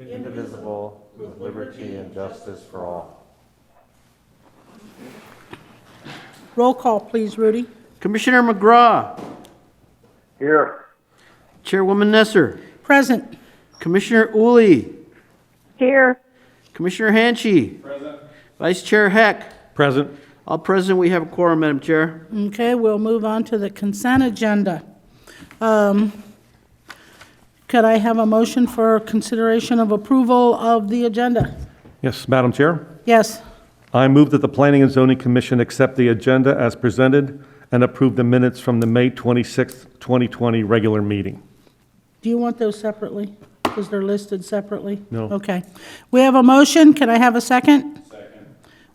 indivisible, with liberty and justice for all. Roll call, please, Rudy. Commissioner McGraw. Here. Chairwoman Nesser. Present. Commissioner Uli. Here. Commissioner Hanchey. Present. Vice Chair Heck. Present. All present, we have a quorum, Madam Chair. Okay, we'll move on to the consent agenda. Could I have a motion for consideration of approval of the agenda? Yes, Madam Chair. Yes. I move that the Planning and Zoning Commission accept the agenda as presented and approve the minutes from the May 26th, 2020 regular meeting. Do you want those separately? Because they're listed separately? No. Okay. We have a motion. Can I have a second? Second.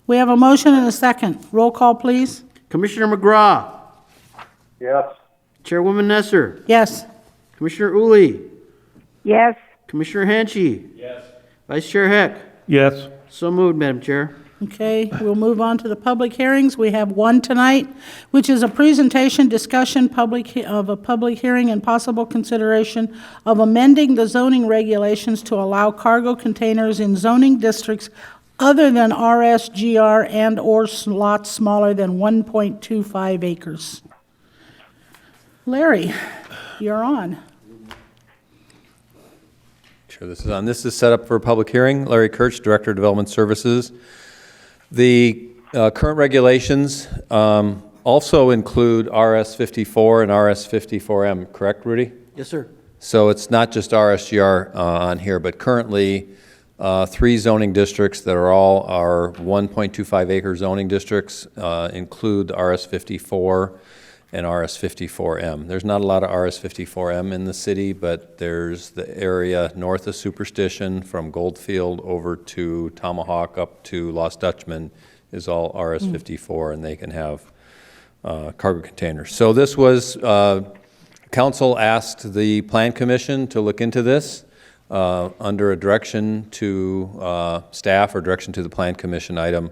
We have a motion and a second. Roll call, please. Commissioner McGraw. Yes. Chairwoman Nesser. Yes. Commissioner Uli. Yes. Commissioner Hanchey. Yes. Vice Chair Heck. Yes. So moved, Madam Chair. Okay, we'll move on to the public hearings. We have one tonight, which is a presentation, discussion, of a public hearing and possible consideration of amending the zoning regulations to allow cargo containers in zoning districts other than RSGR and/or lots smaller than 1.25 acres. Larry, you're on. Sure, this is on. This is set up for a public hearing. Larry Kirch, Director of Development Services. The current regulations also include RS-54 and RS-54M, correct, Rudy? Yes, sir. So it's not just RSGR on here, but currently 3 zoning districts that are all our 1.25 acre zoning districts include RS-54 and RS-54M. There's not a lot of RS-54M in the city, but there's the area north of Superstition from Goldfield over to Tomahawk up to Lost Dutchman is all RS-54, and they can have cargo containers. So this was, council asked the Plan Commission to look into this under a direction to staff or direction to the Plan Commission item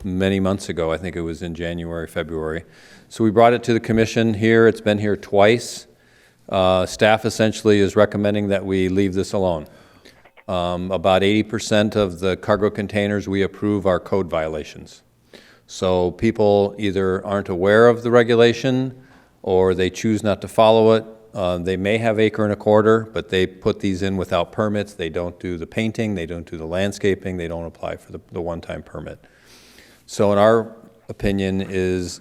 many months ago. I think it was in January, February. So we brought it to the commission here. It's been here twice. Staff essentially is recommending that we leave this alone. About 80% of the cargo containers we approve are code violations. So people either aren't aware of the regulation or they choose not to follow it. They may have acre and a quarter, but they put these in without permits. They don't do the painting, they don't do the landscaping, they don't apply for the one-time permit. So in our opinion is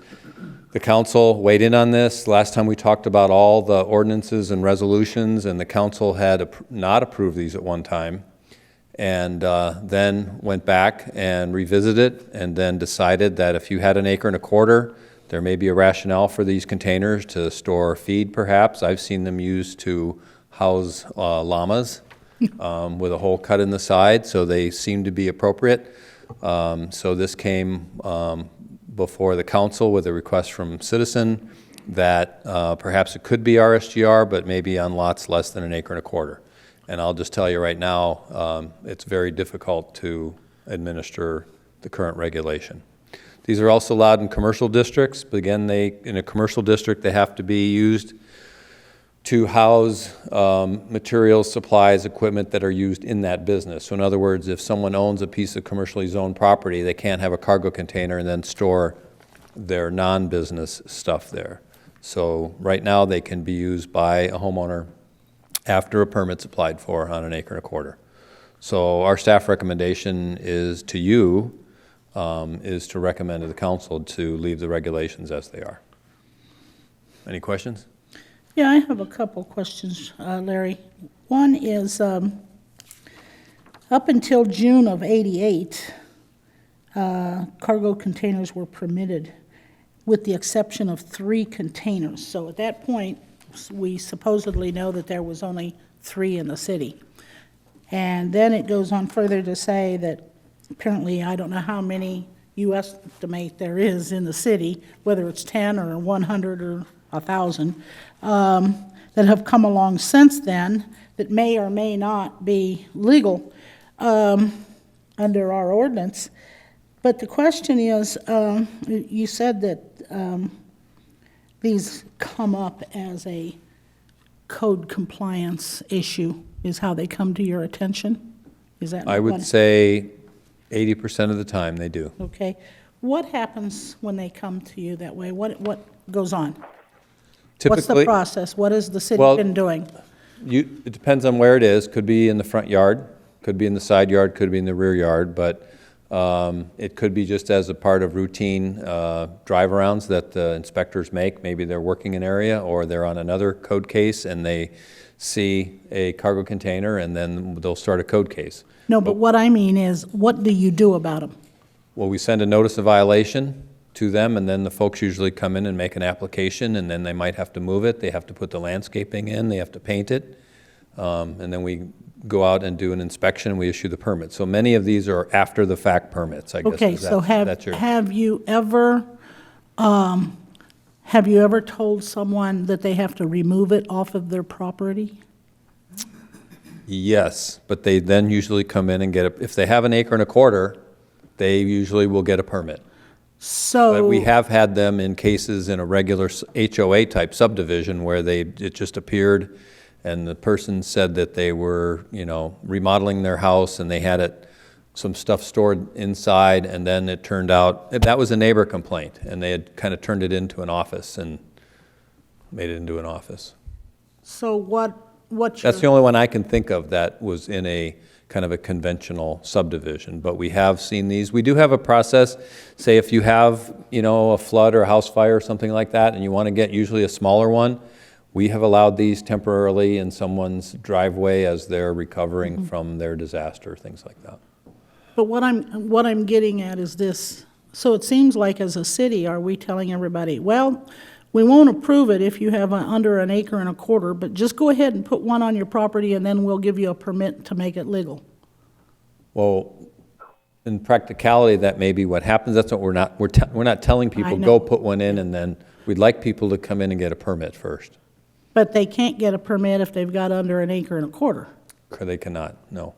the council weighed in on this. Last time we talked about all the ordinances and resolutions, and the council had not approved these at one time, and then went back and revisited it and then decided that if you had an acre and a quarter, there may be a rationale for these containers to store feed perhaps. I've seen them used to house llamas with a hole cut in the side, so they seem to be appropriate. So this came before the council with a request from citizen that perhaps it could be RSGR, but maybe on lots less than an acre and a quarter. And I'll just tell you right now, it's very difficult to administer the current regulation. These are also allowed in commercial districts, but again, in a commercial district, they have to be used to house materials, supplies, equipment that are used in that business. So in other words, if someone owns a piece of commercially zoned property, they can't have a cargo container and then store their non-business stuff there. So right now they can be used by a homeowner after a permit's applied for on an acre and a quarter. So our staff recommendation is to you, is to recommend to the council to leave the regulations as they are. Any questions? Yeah, I have a couple questions, Larry. One is, up until June of '88, cargo containers were permitted with the exception of 3 containers. So at that point, we supposedly know that there was only 3 in the city. And then it goes on further to say that apparently, I don't know how many you estimate there is in the city, whether it's 10 or 100 or 1,000, that have come along since then that may or may not be legal under our ordinance. But the question is, you said that these come up as a code compliance issue. is how they come to your attention? Is that? I would what- say 80% of the time they do. Okay. What happens when they come to you that way? What goes on? What's the Typically, process? What has the city Well- been doing? it depends on where it is. Could be in the front yard, could be in the side yard, could be in the rear yard, but it could be just as a part of routine drive-arounds that the inspectors make. Maybe they're working an area or they're on another code case and they see a cargo container and then they'll start a code case. No, but what I mean is, what do you do about them? Well, we send a notice of violation to them, and then the folks usually come in and make an application, and then they might have to move it, they have to put the landscaping in, they have to paint it, and then we go out and do an inspection, and we issue the permit. So many of these are after-the-fact permits, I guess. Okay, Is so that's your- have you ever told someone that they have to remove it off of their property? Yes, but they then usually come in and get, if they have an acre and a quarter, they usually will get a permit. So. But we have had them in cases in a regular HOA-type subdivision where it just appeared, and the person said that they were, remodeling their house, and they had some stuff stored inside, and then it turned out, that was a neighbor complaint, and they had kind of turned it into an office and made it into an office. So what's That's the your, only one I can think of that was in a kind of a conventional subdivision, but we have seen these. We do have a process, say if you have, a flood or a house fire or something like that, and you want to get usually a smaller one, we have allowed these temporarily in someone's driveway as they're recovering from their disaster, things like that. but what I'm getting at is this. So it seems like as a city, are we telling everybody, well, we won't approve it if you have under an acre and a quarter, but just go ahead and put one on your property and then we'll give you a permit to make it legal? Well, in practicality, that may be what happens. That's what we're not telling I people, know. go put one in, and then we'd like people to come in and get a permit first. But they can't get a permit if they've got under an acre and a quarter. They cannot, no.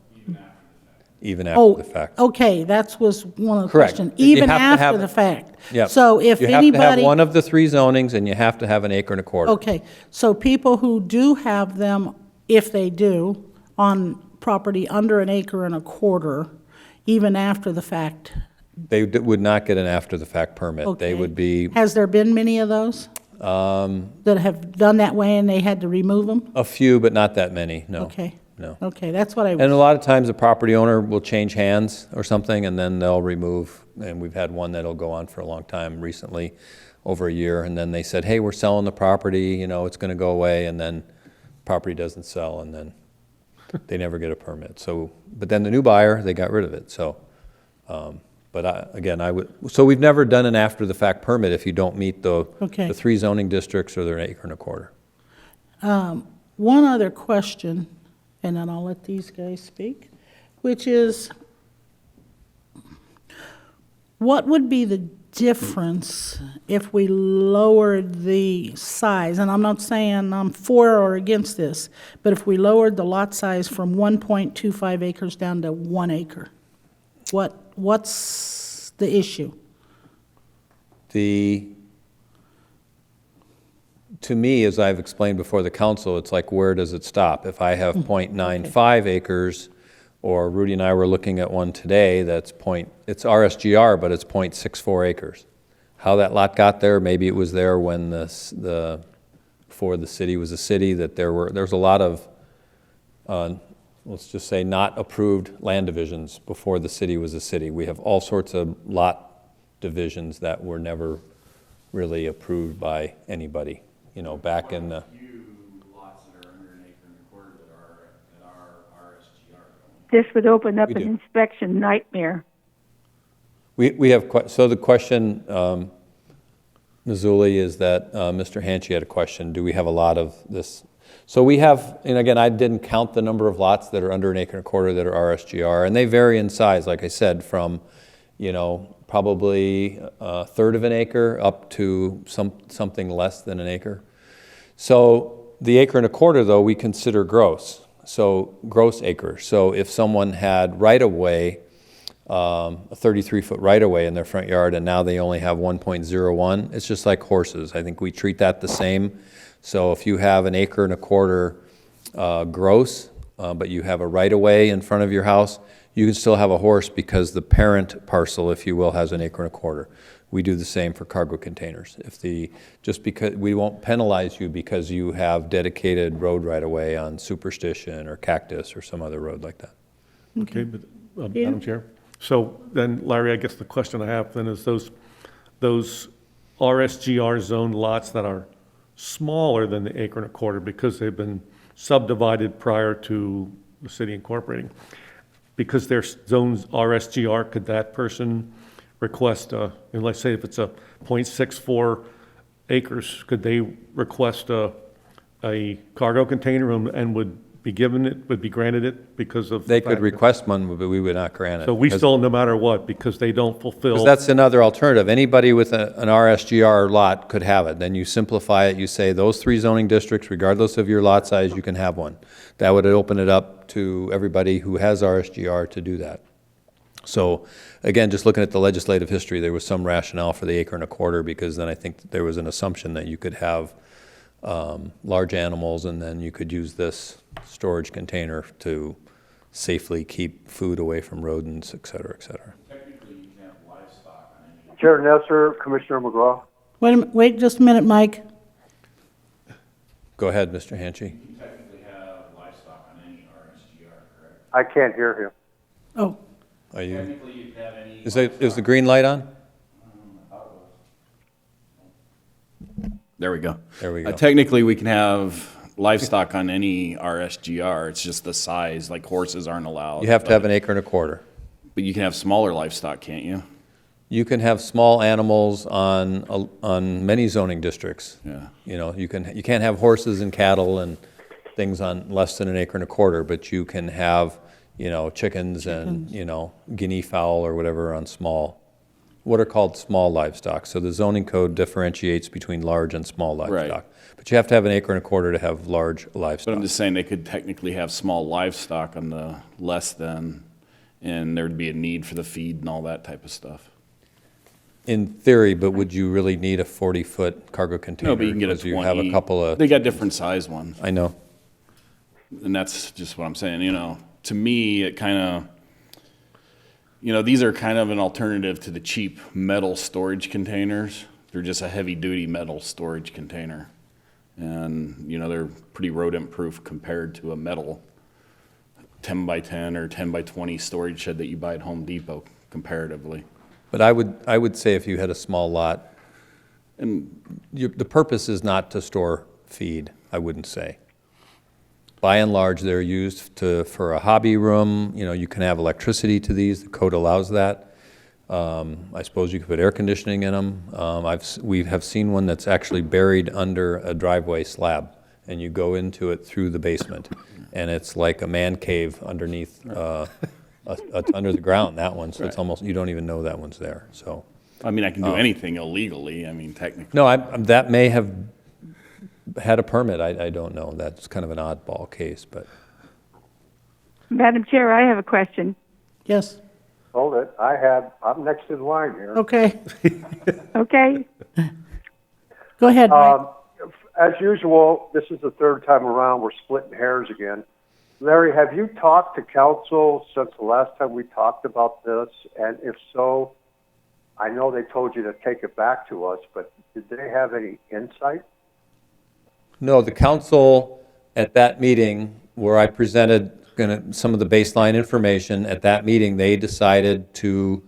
Even after the fact. Okay, that was one of the Correct. questions. You Even have to after have- the fact. Yep. So if You have to have anybody, one of the three zonings, and you have to have an acre and a quarter. okay, so people who do have them, if they do, on property under an acre and a quarter, even after the fact, They would not get an after-the-fact permit. okay. They would be Has there been many of those? That have done that way and they had to remove them? a few, but not that many, no. Okay. No. Okay, that's what I And a was, lot of times, the property owner will change hands or something, and then they'll remove, and we've had one that'll go on for a long time recently, over a year, and then they said, hey, we're selling the property, it's going to go away, and then property doesn't sell, and then they never get a permit. So, but then the new buyer, they got rid of it, so. So we've never done an after-the-fact permit if you don't meet Okay. the three zoning districts or their acre and a quarter. one other question, and then I'll let these guys speak, which is, what would be the difference if we lowered the size? And I'm not saying I'm for or against this, but if we lowered the lot size from 1.25 acres down to 1 acre, what's the issue? To me, as I've explained before the council, it's like, where does it stop? If I have .95 acres, or Rudy and I were looking at one today it's RSGR, but it's .64 acres. How that lot got there, maybe it was there when before the city was a city, that there's a lot of, let's just say, not approved land divisions before the city was a city. We have all sorts of lot divisions that were never really approved by anybody, back in the, Few lots that are under an acre and a quarter that are RSGR. This would open up We an do. inspection nightmare. we have, so the question, Mazzulli, is that Mr. Hanchy had a question, do we have a lot of this? So we have, and again, I didn't count the number of lots that are under an acre and a quarter that are RSGR, and they vary in size, like I said, from, probably a third of an acre up to something less than an acre. So the acre and a quarter, though, we consider gross, so gross acres. So if someone had right-of-way, a 33-foot right-of-way in their front yard, and now they only have 1.01, it's just like horses. I think we treat that the same. So if you have an acre and a quarter gross but you have a right-of-way in front of your house, you can still have a horse because the parent parcel, if you will, has an acre and a quarter. We do the same for cargo containers. Just because, we won't penalize you because you have dedicated road right-of-way on Superstition or Cactus or some other road like that. Okay, but, Madam Chair? So then, Larry, I guess the question I have then is those RSGR zone lots that are smaller than the acre and a quarter because they've been subdivided prior to the city incorporating, because they're zones RSGR, could that person request and let's say if it's a 0.64 acres, could they request a cargo container and would be granted it because of? They could request one, but we would not grant it. So we still, no matter what, because they don't fulfill. Because that's another alternative. Anybody with an RSGR lot could have it. Then you simplify it, you say those 3 zoning districts, regardless of your lot size, you can have one. That would open it up to everybody who has RSGR to do that. So again, just looking at the legislative history, there was some rationale for the acre and a quarter because then I think there was an assumption that you could have large animals and then you could use this storage container to safely keep food away from rodents, et cetera, et cetera. Technically, you can have livestock on any. Chair Nesser, Commissioner McGraw. Wait just a minute, Mike. Go ahead, Mr. Hanchey. You can technically have livestock on any RSGR, correct? I can't hear him. Oh, Are you? Technically, you can have any. Is the green light on? There we go. There we go. Technically, we can have livestock on any RSGR. It's just the size, like horses aren't allowed. You have to have an acre and a quarter. But you can have smaller livestock, can't you? You can have small animals on many zoning districts. Yeah. You know, you can't have horses and cattle and things on less than an acre and a quarter, but you can have, chickens and, guinea fowl or whatever on what are called small livestock. So the zoning code differentiates between large and small livestock. Right. But you have to have an acre and a quarter to have large livestock. But I'm just saying they could technically have small livestock on the less than, and there'd be a need for the feed and all that type of stuff. In theory, but would you really need a 40-foot cargo container? No, but you can get a 20. Because you have a couple of. They got different size ones. I know. And that's just what I'm saying, To me, it kind of, these are kind of an alternative to the cheap metal storage containers. They're just a heavy-duty metal storage container. And, they're pretty rodent-proof compared to a metal 10 by 10 or 10 by 20 storage shed that you buy at Home Depot comparatively. But I would say if you had a small lot, and the purpose is not to store feed, I wouldn't say. By and large, they're used for a hobby room. You can have electricity to these. The code allows that. I suppose you could put air conditioning in them. We have seen one that's actually buried under a driveway slab, and you go into it through the basement, and it's like a man cave underneath, under the ground. That one, so it's almost you don't even know that one's there. So, I mean, I can do anything illegally. technically. no, that may have had a permit. I don't know. That's kind of an oddball case, but. Madam Chair, I have a question. yes, Hold it. I'm next in line here. okay. Okay? Go ahead, Mike. As usual, this is the third time around. We're splitting hairs again. Larry, have you talked to council since the last time we talked about this? And if so, I know they told you to take it back to us, but did they have any insight? No, the council at that meeting where I presented some of the baseline information, at that meeting, they decided to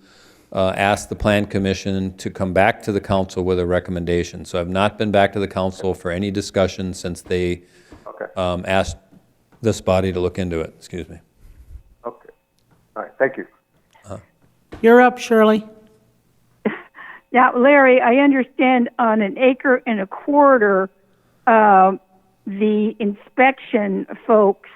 ask the Plan Commission to come back to the council with a recommendation. So I've not been back to the council for any discussion since they asked this body to look into it. Excuse me. Okay. All right. Thank you. You're up, Shirley. Now, Larry, I understand on an acre and a quarter, the inspection folks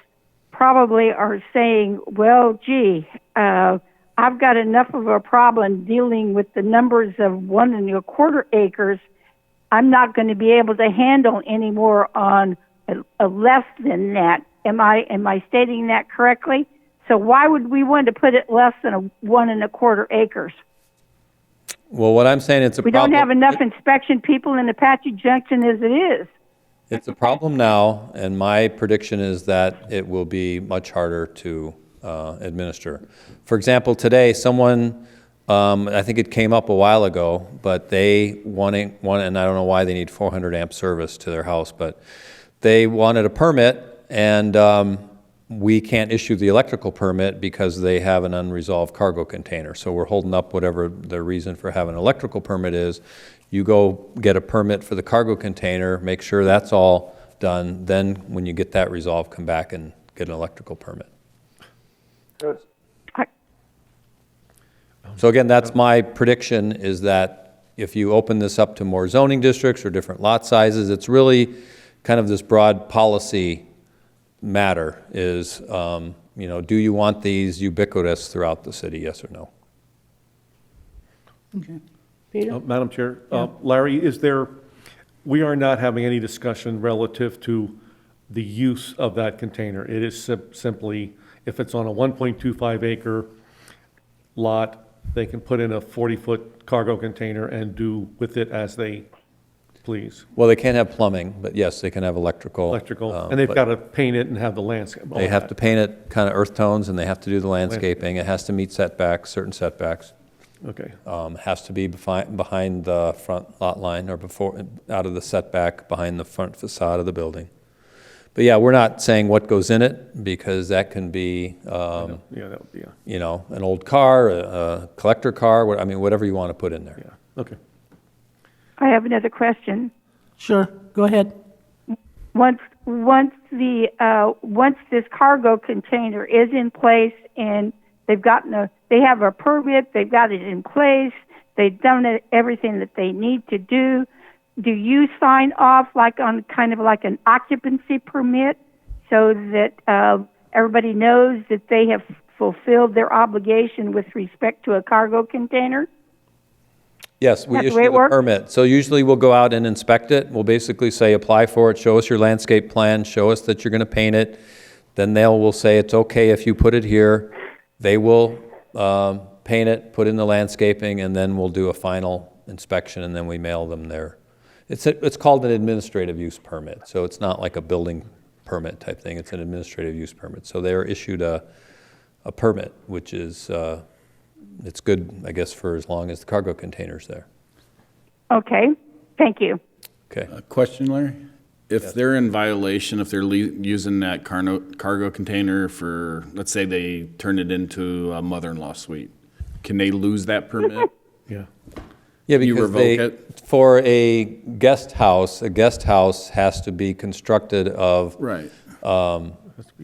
probably are saying, well, gee, I've got enough of a problem dealing with the numbers of 1 1/4 acres. I'm not going to be able to handle any more on a less than that. Am I stating that correctly? So why would we want to put it less than 1 1/4 acres? Well, what I'm saying, it's a We problem. don't have enough inspection people in Apache Junction as it is. It's a problem now, and my prediction is that it will be much harder to administer. For example, today, someone, I think it came up a while ago, but they wanted, and I don't know why they need 400 amp service to their house, but they wanted a permit, and we can't issue the electrical permit because they have an unresolved cargo container. So we're holding up whatever the reason for having an electrical permit is. You go get a permit for the cargo container, make sure that's all done, then when you get that resolved, come back and get an electrical permit. Good. So again, that's my prediction, is that if you open this up to more zoning districts or different lot sizes, it's really kind of this broad policy matter is, do you want these ubiquitous throughout the city, yes or no? Okay. Peter? Madam Chair, Larry, we are not having any discussion relative to the use of that container. It is simply, if it's on a 1.25 acre lot, they can put in a 40-foot cargo container and do with it as they please. Well, they can't have plumbing, but yes, they can have electrical. And they've but got to paint it and have the landscape. all They have that. to paint it kind of earth tones, and they have to do the landscaping. It has to meet setbacks, certain setbacks. Okay. Has to be behind the front lot line or out of the setback behind the front facade of the building. But yeah, we're not saying what goes in it, because that can be, Yeah, that would be, an old car, a collector car, whatever you want to put in there. yeah, okay. I have another question. Sure, go ahead. Once this cargo container is in place and they have a permit, they've got it in place, they've done everything that they need to do. Do you sign off on kind of like an occupancy permit so that everybody knows that they have fulfilled their obligation with respect to a cargo container? Yes, we That's the issue way it the works? permit. So usually we'll go out and inspect it. We'll basically say, apply for it, show us your landscape plan, show us that you're going to paint it. Then will say, it's okay if you put it here. They will paint it, put in the landscaping, and then we'll do a final inspection, and then we mail them their. It's called an administrative use permit, so it's not like a building permit type thing. It's an administrative use permit. So they're issued a permit, which is, it's good, I guess, for as long as the cargo container's there. Okay, thank you. Okay. Question, Larry? If they're in violation, if they're using that cargo container for, let's say they turn it into a mother-in-law suite, can they lose that permit? Yeah. Yeah, You because revoke it? for a guest house has to be constructed of Right.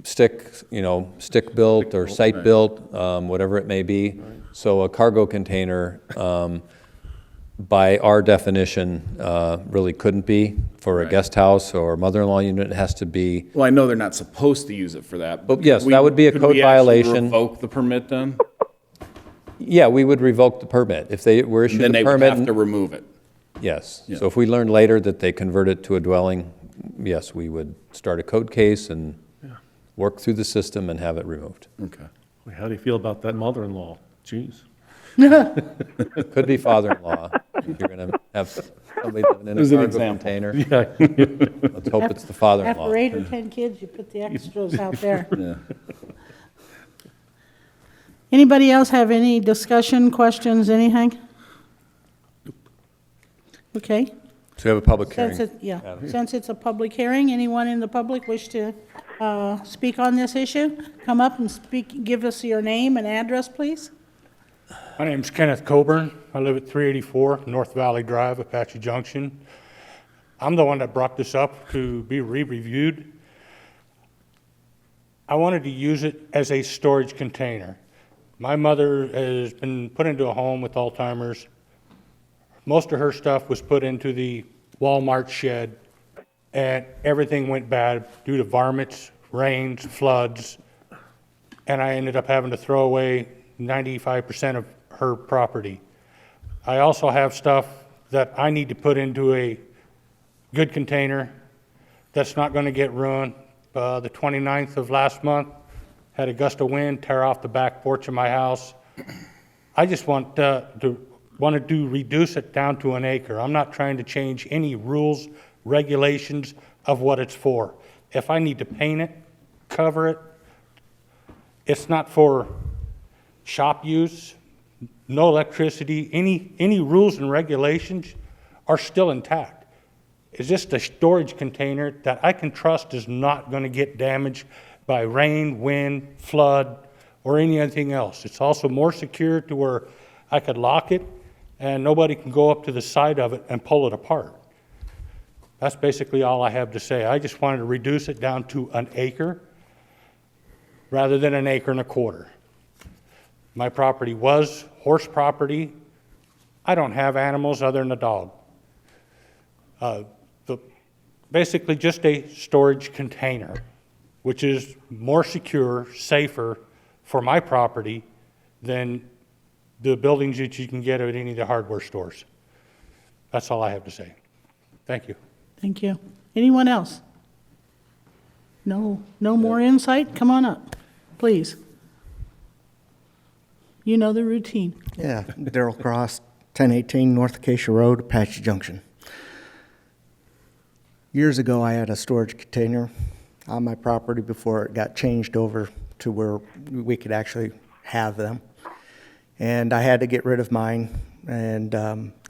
stick built or site right. built, whatever it may be. So a cargo container, by our definition, really couldn't be for a Right. guest house or mother-in-law unit. It has to be, Well, I know they're not supposed to use it for that. But yes, that would be a could code we actually violation. revoke the permit then? yeah, we would revoke the permit. If they were issued Then a they would permit. have to remove it. Yes. Yeah. So if we learned later that they convert it to a dwelling, yes, we would start a code case and work through the system and have it removed. Okay. How do you feel about that mother-in-law? Jeez. Could be father-in-law. If you're going to have somebody living in As a an cargo example. container, Yeah. let's hope it's the father-in-law. After 8 or 10 kids, you put the extras out there. Yeah. Anybody else have any discussion, questions, anything? Okay. So we have a public hearing. Since it's a public hearing, anyone in the public wish to speak on this issue? Come up and speak, give us your name and address, please. My name's Kenneth Coburn. I live at 384 North Valley Drive, Apache Junction. I'm the one that brought this up to be re-reviewed. I wanted to use it as a storage container. My mother has been put into a home with Alzheimer's. Most of her stuff was put into the Walmart shed, and everything went bad due to varmints, rains, floods, and I ended up having to throw away 95% of her property. I also have stuff that I need to put into a good container that's not going to get ruined. The 29th of last month, had a gust of wind tear off the back porch of my house. I just want to reduce it down to an acre. I'm not trying to change any rules, regulations of what it's for. If I need to paint it, cover it, it's not for shop use, no electricity, any rules and regulations are still intact. It's just a storage container that I can trust is not going to get damaged by rain, wind, flood, or anything else. It's also more secure to where I could lock it and nobody can go up to the side of it and pull it apart. That's basically all I have to say. I just wanted to reduce it down to an acre rather than an acre and a quarter. My property was horse property. I don't have animals other than a dog. Basically just a storage container, which is more secure, safer for my property than the buildings that you can get at any of the hardware stores. That's all I have to say. Thank you. Thank you. Anyone else? No more insight? Come on up, please. You know the routine. Yeah, Darrell Cross, 1018 North Acacia Road, Apache Junction. Years ago, I had a storage container on my property before it got changed over to where we could actually have them. And I had to get rid of mine, and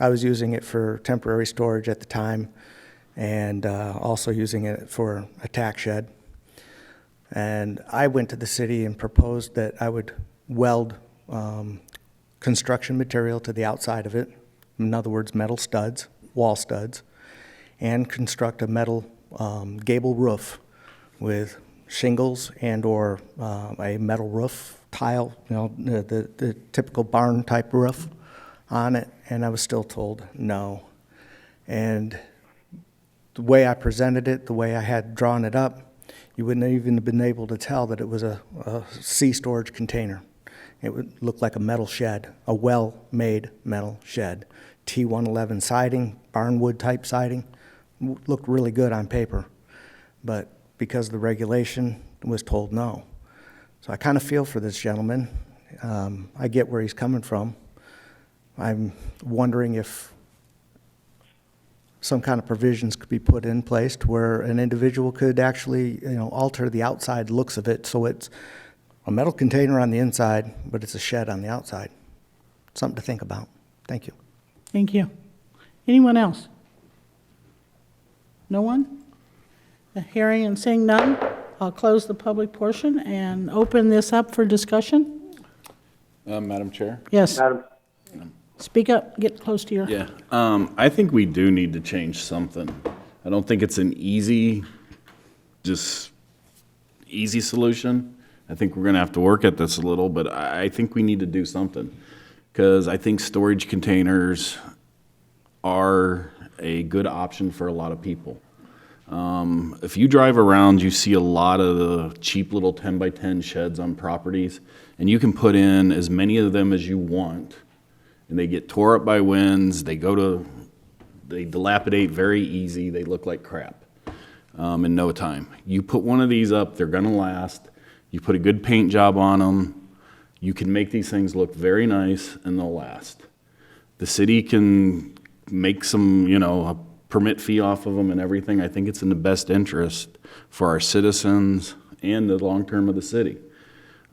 I was using it for temporary storage at the time, and also using it for a tack shed. And I went to the city and proposed that I would weld construction material to the outside of it, in other words, metal studs, wall studs, and construct a metal gable roof with shingles and or a metal roof tile, the typical barn type roof on it, and I was still told no. And the way I presented it, the way I had drawn it up, you wouldn't even have been able to tell that it was a sea storage container. It would look like a metal shed, a well-made metal shed. T111 siding, barnwood type siding, looked really good on paper, but because of the regulation, was told no. So I kind of feel for this gentleman. I get where he's coming from. I'm wondering if some kind of provisions could be put in place to where an individual could actually, alter the outside looks of it so it's a metal container on the inside, but it's a shed on the outside. Something to think about. Thank you. Thank you. Anyone else? No one? Hearing and seeing none, I'll close the public portion and open this up for discussion. Madam Chair? Yes. Madam, Speak up, get close to your... Yeah, I think we do need to change something. I don't think it's an easy solution. I think we're gonna have to work at this a little, but I think we need to do something. Because I think storage containers are a good option for a lot of people. If you drive around, you see a lot of the cheap little 10 by 10 sheds on properties, and you can put in as many of them as you want, and they get tore up by winds, they dilapidate very easy, they look like crap in no time. You put one of these up, they're gonna last, you put a good paint job on them, you can make these things look very nice and they'll last. The city can make some, a permit fee off of them and everything. I think it's in the best interest for our citizens and the long term of the city.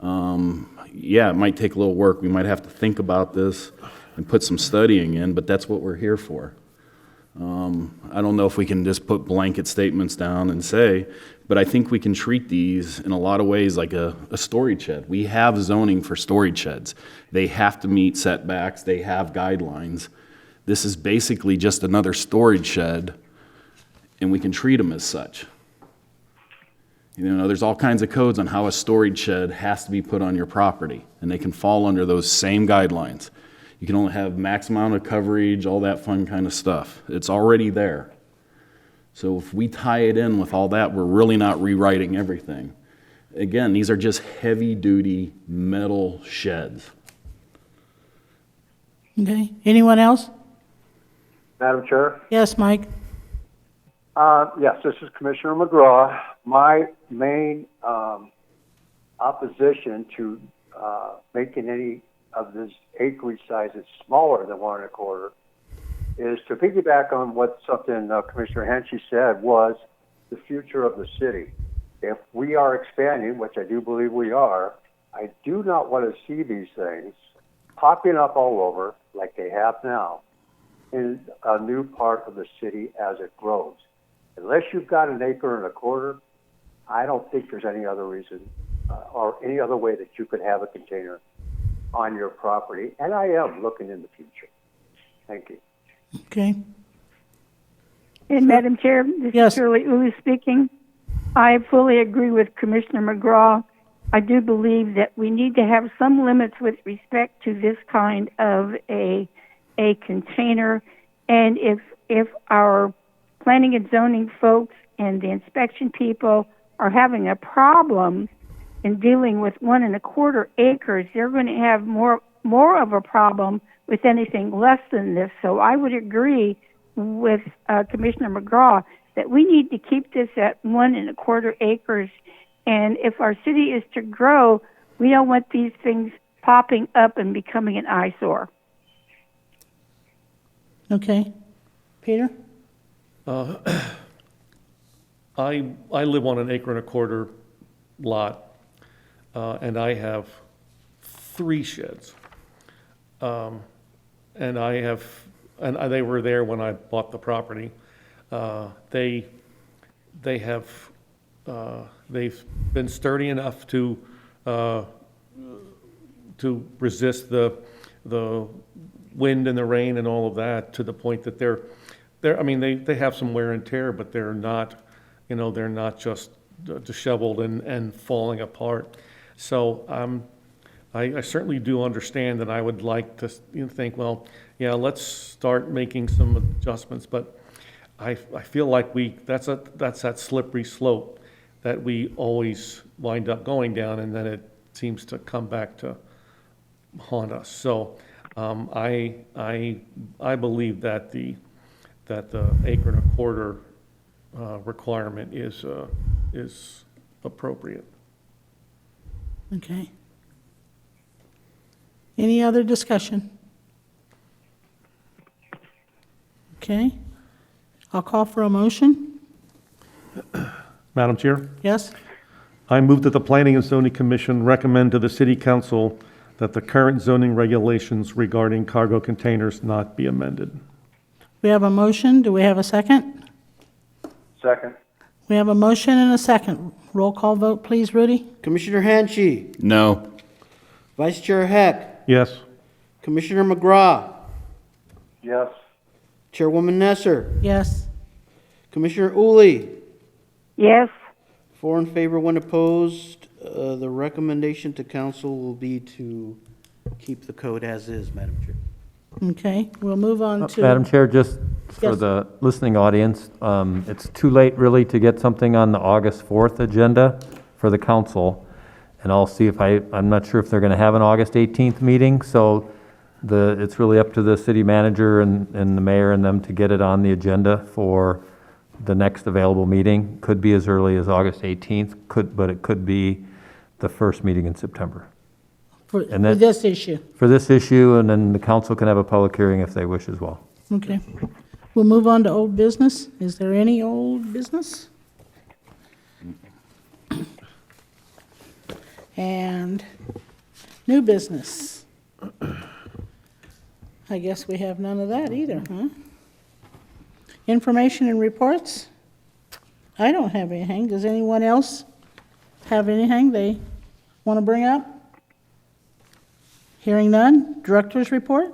Yeah, it might take a little work. We might have to think about this and put some studying in, but that's what we're here for. I don't know if we can just put blanket statements down and say, but I think we can treat these in a lot of ways like a storage shed. We have zoning for storage sheds. They have to meet setbacks, they have guidelines. This is basically just another storage shed, and we can treat them as such. There's all kinds of codes on how a storage shed has to be put on your property, and they can fall under those same guidelines. You can only have max amount of coverage, all that fun kind of stuff. It's already there. So if we tie it in with all that, we're really not rewriting everything. Again, these are just heavy-duty metal sheds. Okay, anyone else? Madam Chair? Yes, Mike? Yes, this is Commissioner McGraw. My main opposition to making any of this acreage sizes smaller than 1 1/4 is to piggyback on what something Commissioner Henchy said was the future of the city. If we are expanding, which I do believe we are, I do not want to see these things popping up all over like they have now in a new part of the city as it grows. Unless you've got an acre and a quarter, I don't think there's any other reason or any other way that you could have a container on your property. And I am looking in the future. Thank you. Okay. And Madam Chair, this Yes. is Shirley Ulu speaking. I fully agree with Commissioner McGraw. I do believe that we need to have some limits with respect to this kind of a container. And if our planning and zoning folks and the inspection people are having a problem in dealing with 1 1/4 acres, they're going to have more of a problem with anything less than this. So I would agree with Commissioner McGraw that we need to keep this at 1 1/4 acres. And if our city is to grow, we don't want these things popping up and becoming an eyesore. Okay. Peter? I live on an 1.25 acre lot, and I have 3 sheds. And they were there when I bought the property. They've been sturdy enough to resist the wind and the rain and all of that, to the point that they have some wear and tear, but they're not, they're not just disheveled and falling apart. So I certainly do understand that. I would like to think, well, yeah, let's start making some adjustments, but I feel like that's that slippery slope that we always wind up going down, and then it seems to come back to haunt us. So I believe that the 1.25 acre requirement is appropriate. Okay. Any other discussion? Okay. I'll call for a motion. Madam Chair, Yes? I move that the Planning and Zoning Commission recommend to the City Council that the current zoning regulations regarding cargo containers not be amended. We have a motion. Do we have a second? Second. We have a motion and a second. Roll call vote, please, Rudy. Commissioner Hanchey, No. Vice Chair Heck, Yes. Commissioner McGraw, Yes. Chairwoman Nesser, Yes. Commissioner Uli. Yes, 4 in favor, 1 opposed. The recommendation to council will be to keep the code as is, Madam Chair. Okay, we'll move on to. Madam Chair, just for Yes. the listening audience, it's too late really to get something on the August 4th agenda for the council. And I'll see if I'm not sure if they're going to have an August 18th meeting, so it's really up to the city manager and the mayor and them to get it on the agenda for the next available meeting. Could be as early as August 18th, but it could be the first meeting in September. For and that- this issue. For this issue, and then the council can have a public hearing if they wish as well. Okay. We'll move on to old business. Is there any old business? And new business. I guess we have none of that either, huh? Information and reports? I don't have anything. Does anyone else have anything they want to bring up? Hearing none. Director's report?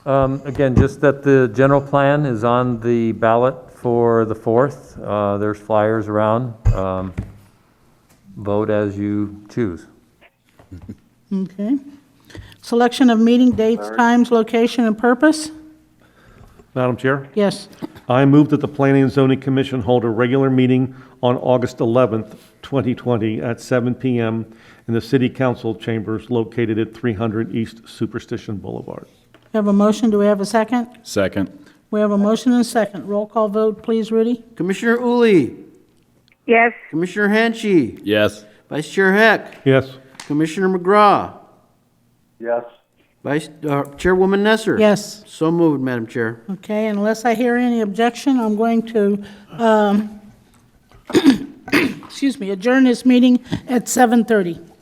Again, just that the general plan is on the ballot for the 4th. There's flyers around. Vote as you choose. Okay. Selection of meeting dates, times, location, and purpose? Madam Chair, Yes. I move that the Planning and Zoning Commission hold a regular meeting on August 11th, 2020 at 7 p.m. in the City Council chambers located at 300 East Superstition Boulevard. We have a motion. Do we have a second? Second. We have a motion and a second. Roll call vote, please, Rudy. Commissioner Uli, yes, Commissioner Hanchey, Yes. Vice Chair Heck, Yes. Commissioner McGraw, Yes. Chairwoman Nesser. Yes. So moved, Madam Chair. Okay, unless I hear any objection, I'm going to excuse me, adjourn this meeting at 7:30.